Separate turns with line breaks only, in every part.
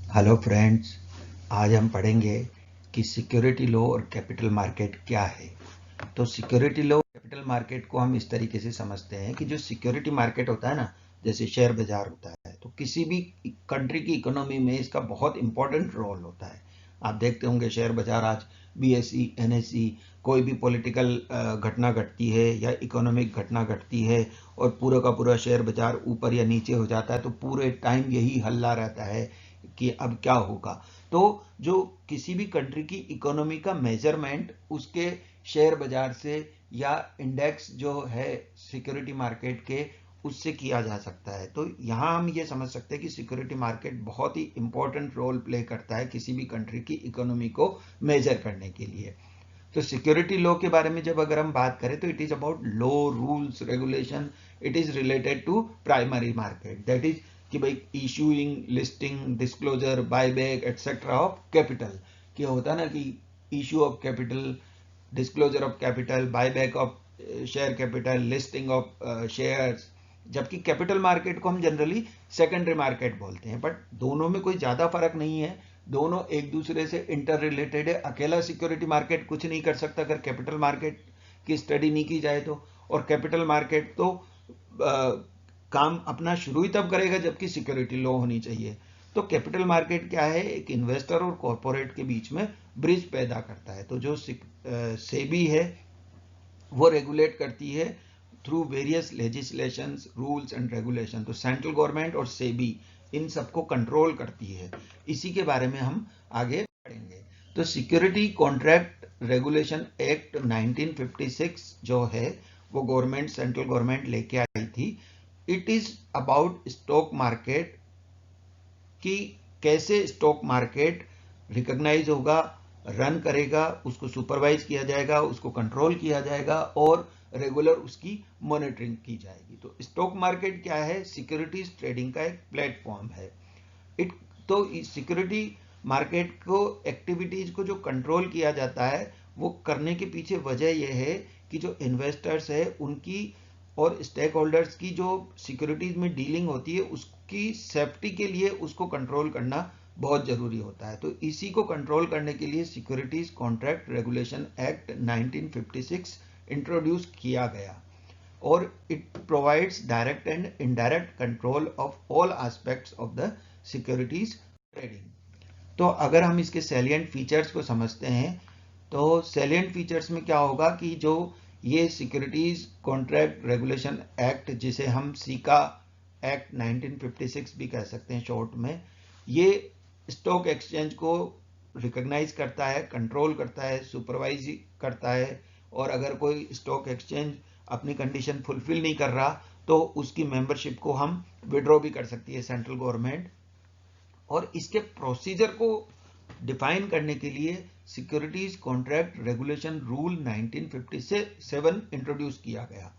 Hello friends, आज हम पढ़ेंगे कि सिक्योरिटी लॉ और कैपिटल मार्केट क्या है। तो सिक्योरिटी लॉ कैपिटल मार्केट को हम इस तरीके से समझते हैं कि जो सिक्योरिटी मार्केट होता है ना, जैसे शेयर बाजार होता है, तो किसी भी कंट्री की इकोनॉमी में इसका बहुत इंपॉर्टेंट रोल होता है। आप देखते होंगे शेयर बाजार आज बीएसई एनएसई कोई भी पॉलिटिकल घटना घटती है या इकोनॉमिक घटना घटती है और पूरा का पूरा शेयर बाजार ऊपर या नीचे हो जाता है, तो पूरे टाइम यही हल्ला रहता है कि अब क्या होगा। तो जो किसी भी कंट्री की इकोनॉमी का मेजरमेंट उसके शेयर बाजार से या इंडेक्स जो है सिक्योरिटी मार्केट के उससे किया जा सकता है। तो यहाँ हम ये समझ सकते हैं कि सिक्योरिटी मार्केट बहुत ही इंपॉर्टेंट रोल प्ले करता है किसी भी कंट्री की इकोनॉमी को मेजर करने के लिए। तो सिक्योरिटी लॉ के बारे में जब अगर हम बात करें तो it is about law rules regulation, it is related to primary market, that is कि भाई issuing listing disclosure buyback etcetera of capital, क्या होता है ना कि issue of capital, disclosure of capital, buyback of share capital, listing of shares. जबकि capital market को हम जनरली सेकेंडरी मार्केट बोलते हैं, बट दोनों में कोई ज्यादा फर्क नहीं है, दोनों एक दूसरे से इंटर रिलेटेड है। अकेला सिक्योरिटी मार्केट कुछ नहीं कर सकता अगर कैपिटल मार्केट की स्टडी नहीं की जाए तो, और कैपिटल मार्केट तो काम अपना शुरू ही तब करेगा जबकि सिक्योरिटी लॉ होनी चाहिए। तो कैपिटल मार्केट क्या है, एक इन्वेस्टर और कॉरपोरेट के बीच में ब्रिज पैदा करता है। तो जो सेबी है वो रेगुलेट करती है through various legislations rules and regulation. तो सेंट्रल गवर्नमेंट और सेबी इन सबको कंट्रोल करती है। इसी के बारे में हम आगे पढ़ेंगे। तो सिक्योरिटी कॉन्ट्रैक्ट रेगुलेशन एक्ट 1956 जो है वो गवर्नमेंट सेंट्रल गवर्नमेंट लेके आई थी। It is about stock market कि कैसे स्टॉक मार्केट रिकॉग्नाइज होगा, रन करेगा, उसको सुपरवाइज किया जाएगा, उसको कंट्रोल किया जाएगा और रेगुलर उसकी मॉनिटरिंग की जाएगी। तो स्टॉक मार्केट क्या है, सिक्योरिटीज ट्रेडिंग का एक प्लेटफॉर्म है। इट तो सिक्योरिटी मार्केट को एक्टिविटीज को जो कंट्रोल किया जाता है वो करने के पीछे वजह यह है कि जो इन्वेस्टर्स है उनकी और स्टेक होल्डर्स की जो सिक्योरिटीज में डीलिंग होती है उसकी सेफ्टी के लिए उसको कंट्रोल करना बहुत जरूरी होता है। तो इसी को कंट्रोल करने के लिए securities contract regulation act 1956 introduce किया गया और it provides direct and indirect control of all aspects of the securities trading. तो अगर हम इसके सैलिएंट फीचर्स को समझते हैं तो सैलिएंट फीचर्स में क्या होगा कि जो ये सिक्योरिटीज कॉन्ट्रैक्ट रेगुलेशन एक्ट, जिसे हम सीका एक्ट 1956 भी कह सकते हैं शॉर्ट में, ये स्टॉक एक्सचेंज को रिकॉग्नाइज करता है, कंट्रोल करता है, सुपरवाइज करता है। और अगर कोई स्टॉक एक्सचेंज अपनी कंडीशन फुलफिल नहीं कर रहा तो उसकी मेंबरशिप को हम विड्रॉ भी कर सकती है सेंट्रल गवर्नमेंट। और इसके प्रोसीजर को डिफाइन करने के लिए securities contract regulation rule 1957 introduce किया गया।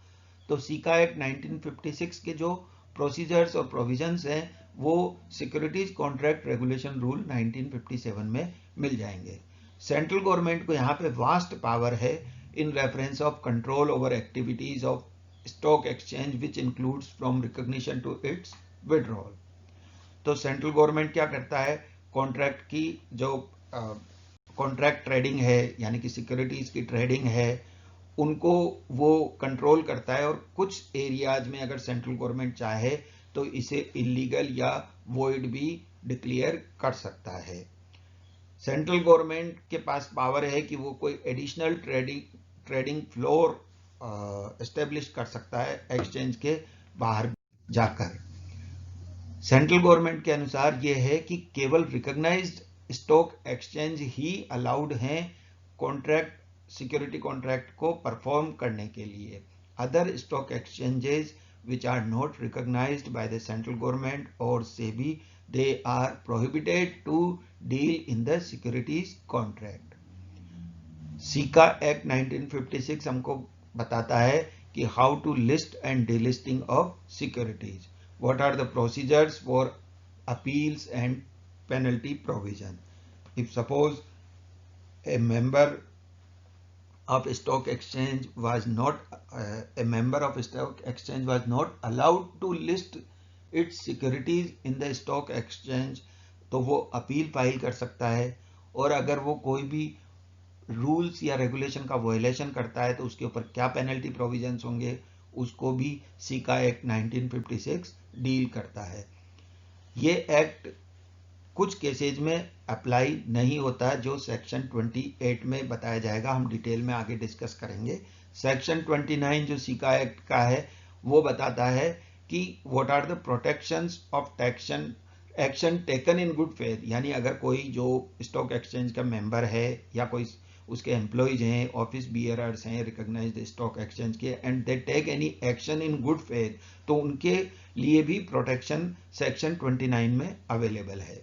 तो सीका एक्ट 1956 के जो प्रोसीजर्स और प्रोविजंस हैं वो सिक्योरिटीज कॉन्ट्रैक्ट रेगुलेशन रूल 1957 में मिल जाएंगे। सेंट्रल गवर्नमेंट को यहाँ पे वास्ट पावर है in reference of control over activities of stock exchange which includes from recognition to its withdrawal. तो सेंट्रल गवर्नमेंट क्या करता है, कॉन्ट्रैक्ट की जो कॉन्ट्रैक्ट ट्रेडिंग है यानी कि सिक्योरिटीज की ट्रेडिंग है उनको वो कंट्रोल करता है, और कुछ एरियाज में अगर सेंट्रल गवर्नमेंट चाहे तो इसे इलीगल या वॉइड भी डिक्लेयर कर सकता है। सेंट्रल गवर्नमेंट के पास पावर है कि वो कोई एडिशनल ट्रेडिंग फ्लोर एस्टेब्लिश कर सकता है एक्सचेंज के बाहर जाकर। सेंट्रल गवर्नमेंट के अनुसार यह है कि केवल रिकॉग्नाइज्ड स्टॉक एक्सचेंज ही अलाउड हैं कॉन्ट्रैक्ट सिक्योरिटी कॉन्ट्रैक्ट को परफॉर्म करने के लिए। Other stock exchanges which are not recognized by the central government or SEBI, they are prohibited to deal in the securities contract. सीका एक्ट 1956 हमको बताता है कि how to list and delisting of securities, what are the procedures for appeals and penalty provision. If suppose a member of stock exchange was not allowed to list its securities in the stock exchange तो वो appeal file कर सकता है, और अगर वो कोई भी रूल्स या रेगुलेशन का वायलेशन करता है तो उसके ऊपर क्या पेनल्टी प्रोविजंस होंगे, उसको भी सीका एक्ट 1956 डील करता है। ये एक्ट कुछ केसेज में अप्लाई नहीं होता जो सेक्शन 28 में बताया जाएगा, हम डिटेल में आगे डिस्कस करेंगे। सेक्शन 29 जो सीका एक्ट का है वो बताता है कि what are the protections of action taken in good faith, यानी अगर कोई जो स्टॉक एक्सचेंज का मेंबर है या कोई उसके एम्प्लॉयज हैं, ऑफिस बियरर्स हैं रिकॉग्नाइज्ड स्टॉक एक्सचेंज के, and they take any action in good faith, तो उनके लिए भी प्रोटेक्शन सेक्शन 29 में अवेलेबल है।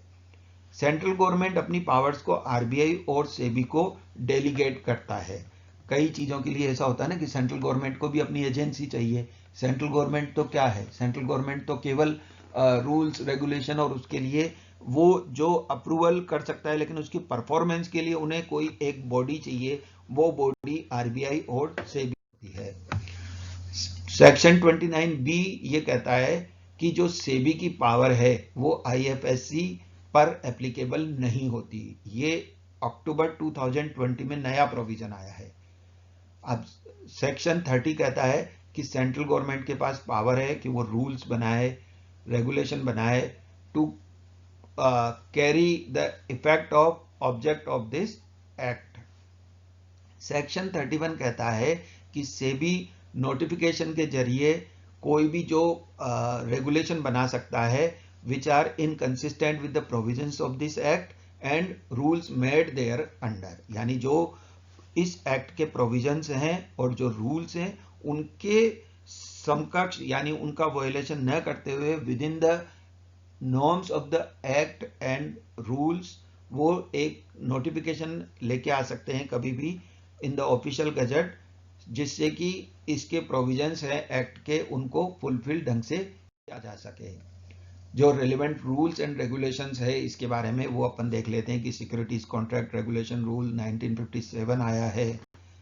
सेंट्रल गवर्नमेंट अपनी पावर्स को आरबीआई और सेबी को डेलीगेट करता है। कई चीज़ों के लिए ऐसा होता है ना कि सेंट्रल गवर्नमेंट को भी अपनी एजेंसी चाहिए। सेंट्रल गवर्नमेंट तो क्या है, सेंट्रल गवर्नमेंट तो केवल रूल्स रेगुलेशन और उसके लिए वो जो अप्रूवल कर सकता है, लेकिन उसकी परफॉर्मेंस के लिए उन्हें कोई एक बॉडी चाहिए, वो बॉडी आरबीआई और सेबी होती है। सेक्शन 29B ये कहता है कि जो सेबी की पावर है वो आईएफएससी पर एप्लीकेबल नहीं होती। ये अक्टूबर 2020 में नया प्रोविजन आया है। अब सेक्शन 30 कहता है कि सेंट्रल गवर्नमेंट के पास पावर है कि वो रूल्स बनाए, रेगुलेशन बनाए to carry the effect of object of this act. Section 31 कहता है कि सेबी नोटिफिकेशन के जरिए कोई भी जो रेगुलेशन बना सकता है which are inconsistent with the provisions of this act and rules made thereunder, यानी जो इस एक्ट के प्रोविजंस हैं और जो रूल्स हैं उनके समकक्ष यानी उनका वायलेशन न करते हुए with in the norms of the act and rules वो एक नोटिफिकेशन लेके आ सकते हैं कभी भी इन द ऑफिशियल गजट, जिससे कि इसके प्रोविजंस हैं एक्ट के उनको फुलफिल ढंग से किया जा सके। जो रिलेवेंट रूल्स एंड रेगुलेशंस है इसके बारे में वो अपन देख लेते हैं कि सिक्योरिटीज कॉन्ट्रैक्ट रेगुलेशन रूल 1957 आया है,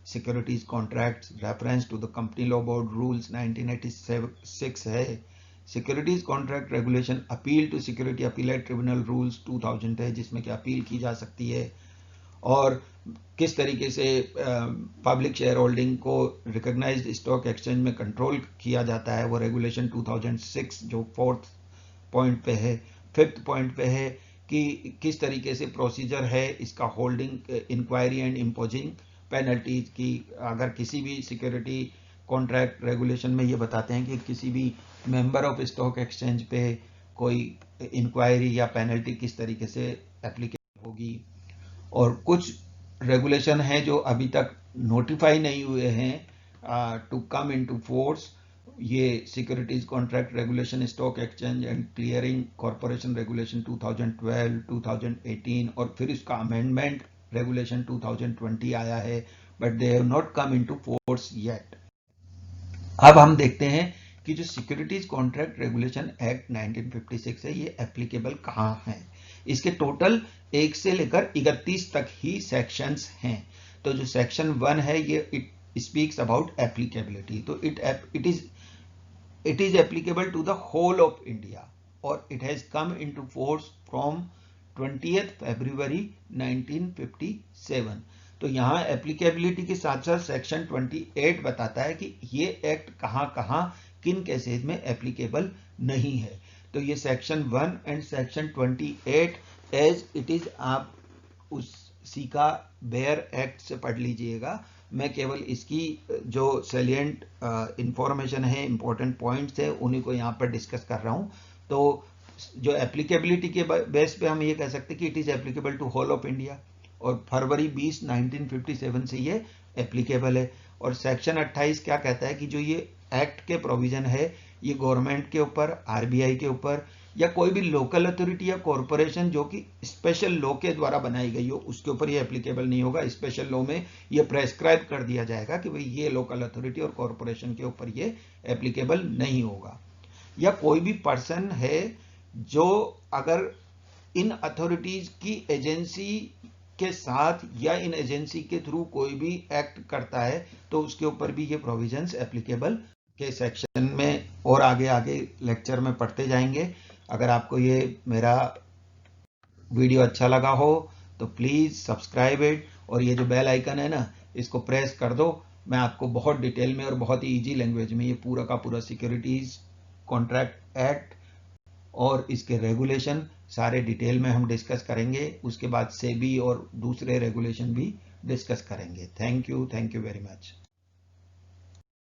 securities contracts reference to the company law board rules 1986 है, securities contract regulation appeal to security appellate tribunal rules 2000 है जिसमें कि अपील की जा सकती है, और किस तरीके से पब्लिक शेयर होल्डिंग को रिकॉग्नाइज्ड स्टॉक एक्सचेंज में कंट्रोल किया जाता है वो रेगुलेशन 2006 जो 4th पॉइंट पे है। 5th पॉइंट पे है कि किस तरीके से प्रोसीजर है इसका holding inquiry and imposing penalties की, अगर किसी भी सिक्योरिटी कॉन्ट्रैक्ट रेगुलेशन में ये बताते हैं कि किसी भी मेंबर ऑफ स्टॉक एक्सचेंज पे कोई इंक्वायरी या पेनल्टी किस तरीके से एप्लीकेबल होगी। और कुछ रेगुलेशन हैं जो अभी तक नोटिफाई नहीं हुए हैं टू कम इनटू फोर्स, ये securities contract regulation, stock exchange and clearing corporation regulation 2012, 2018 और फिर इसका अमेंडमेंट रेगुलेशन 2020 आया है, but they have not come into force yet. अब हम देखते हैं कि जो सिक्योरिटीज कॉन्ट्रैक्ट रेगुलेशन एक्ट 1956 है ये एप्लीकेबल कहाँ है। इसके टोटल 1 से लेकर 31 तक ही सेक्शंस हैं। तो जो सेक्शन 1 है ये इट स्पीक्स अबाउट एप्लीकेबिलिटी, तो it is applicable to the whole of India और it has come into force from 20th February 1957। तो यहाँ एप्लीकेबिलिटी के साथ साथ सेक्शन 28 बताता है कि ये एक्ट कहाँ कहाँ किन केसेस में एप्लीकेबल नहीं है। तो ये section 1 and section 28 as it is आप उस सीका बेयर एक्ट से पढ़ लीजिएगा। मैं केवल इसकी जो सैलिएंट इंफॉर्मेशन है, इंपॉर्टेंट पॉइंट्स है, उन्हीं को यहाँ पर डिस्कस कर रहा हूँ। तो जो एप्लीकेबिलिटी के बेस पे हम ये कह सकते हैं कि it is applicable to whole of India और फरवरी 20 1957 से ये एप्लीकेबल है। और सेक्शन 28 क्या कहता है कि जो ये एक्ट के प्रोविजन है ये गवर्नमेंट के ऊपर, आरबीआई के ऊपर या कोई भी लोकल अथॉरिटी या कॉरपोरेशन जो कि स्पेशल लॉ के द्वारा बनाई गई हो उसके ऊपर ये एप्लीकेबल नहीं होगा। स्पेशल लॉ में ये प्रेस्क्राइब कर दिया जाएगा कि भाई ये लोकल अथॉरिटी और कॉरपोरेशन के ऊपर ये एप्लीकेबल नहीं होगा। या कोई भी पर्सन है जो अगर इन अथॉरिटीज की एजेंसी के साथ या इन एजेंसी के थ्रू कोई भी एक्ट करता है तो उसके ऊपर भी ये प्रोविजंस एप्लीकेबल के सेक्शन में और आगे आगे लेक्चर में पढ़ते जाएंगे। अगर आपको ये मेरा वीडियो अच्छा लगा हो तो प्लीज़ सब्सक्राइब इट, और ये जो बेल आइकन है ना, इसको प्रेस कर दो। मैं आपको बहुत डिटेल में और बहुत ही ईजी लैंग्वेज में ये पूरा का पूरा सिक्योरिटीज कॉन्ट्रैक्ट एक्ट और इसके रेगुलेशन सारे डिटेल में हम डिस्कस करेंगे। उसके बाद सेबी और दूसरे रेगुलेशन भी डिस्कस करेंगे। Thank you very much.